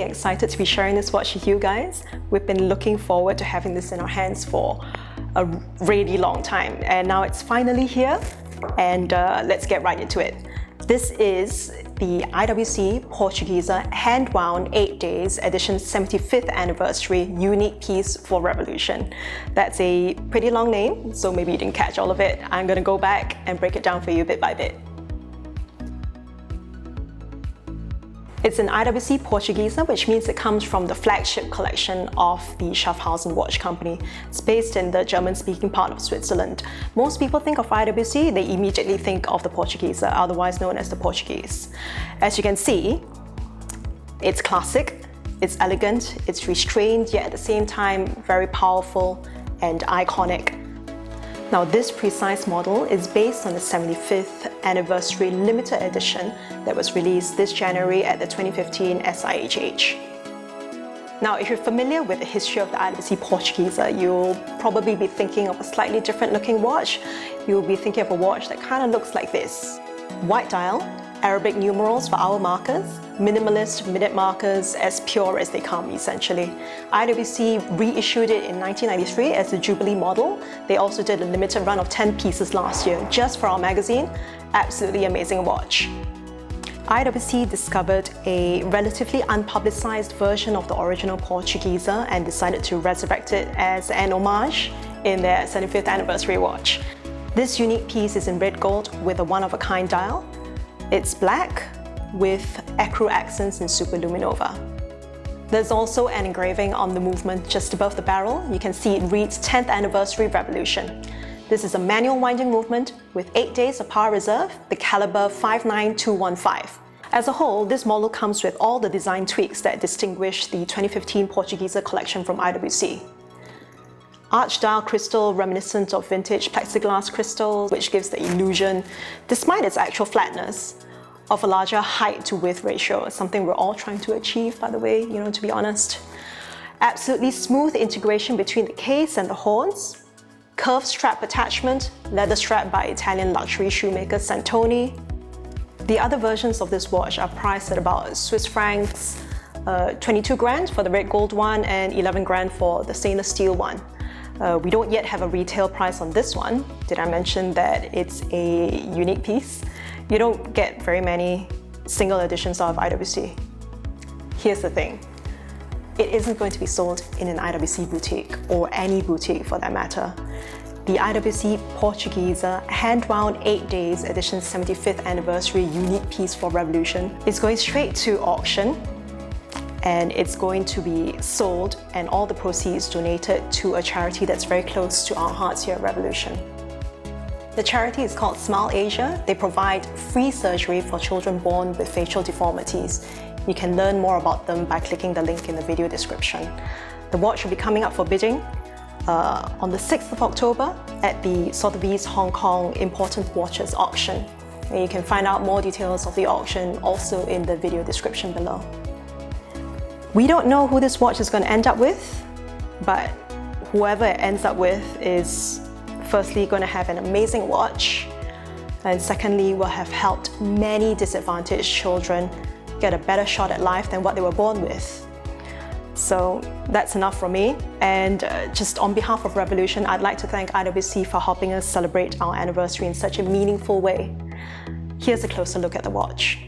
excited to be sharing this watch with you guys. We've been looking forward to having this in our hands for a really long time, and now it's finally here, and let's get right into it. This is the IWC Portugieser hand-wound 8 days edition 75th anniversary unique piece for Revolution. That's a pretty long name, so maybe you didn't catch all of it. I'm going to go back and break it down for you bit by bit. It's an IWC Portugieser, which means it comes from the flagship collection of the Schaffhausen watch company. It's based in the German-speaking part of Switzerland. Most people think of IWC, they immediately think of the Portugieser, otherwise known as the Portuguese. As you can see, it's classic, it's elegant, it's restrained, yet at the same time very powerful and iconic. Now, this precise model is based on the 75th anniversary limited edition that was released this January at the 2015 SIHH. Now, if you're familiar with the history of the IWC Portugieser, you'll probably be thinking of a slightly different looking watch. You'll be thinking of a watch that kind of looks like this. White dial, Arabic numerals for hour markers, minimalist minute markers, as pure as they come essentially. IWC reissued it in 1993 as the Jubilee model. They also did a limited run of 10 pieces last year just for our magazine. Absolutely amazing watch. IWC discovered a relatively unpublicized version of the original Portugieser and decided to resurrect it as an homage in their 75th anniversary watch. This unique piece is in red gold with a one-of-a-kind dial. It's black with ecru accents in superluminova. There's also an engraving on the movement just above the barrel. You can see it reads 10th Anniversary Revolution. This is a manual winding movement with 8 days of power reserve, the caliber 59215. As a whole, this model comes with all the design tweaks that distinguish the 2015 Portugieser collection from IWC. Arch dial crystal reminiscent of vintage plexiglass crystal, which gives the illusion, despite its actual flatness, of a larger height to width ratio, something we're all trying to achieve, by the way, to be honest. Absolutely smooth integration between the case and the horns. Curved strap attachment, leather strap by Italian luxury shoemaker Santoni. The other versions of this watch are priced at about Swiss francs 22 grand for the red gold one and 11 grand for the stainless steel one. We don't yet have a retail price on this one. Did I mention that it's a unique piece? You don't get very many single editions of IWC. Here's the thing. It isn't going to be sold in an IWC boutique, or any boutique for that matter. The IWC Portugieser hand-wound 8 days edition 75th anniversary unique piece for Revolution is going straight to auction, and it's going to be sold and all the proceeds donated to a charity that's very close to our hearts here at Revolution. The charity is called Smile Asia. They provide free surgery for children born with facial deformities. You can learn more about them by clicking the link in the video description. The watch will be coming up for bidding on the 6th of October at the Sotheby's Hong Kong Important Watches auction. And you can find out more details of the auction also in the video description below. We don't know who this watch is going to end up with, but whoever it ends up with is firstly going to have an amazing watch, and secondly will have helped many disadvantaged children get a better shot at life than what they were born with. So that's enough from me, and just on behalf of Revolution, I'd like to thank IWC for helping us celebrate our anniversary in such a meaningful way. Here's a closer look at the watch.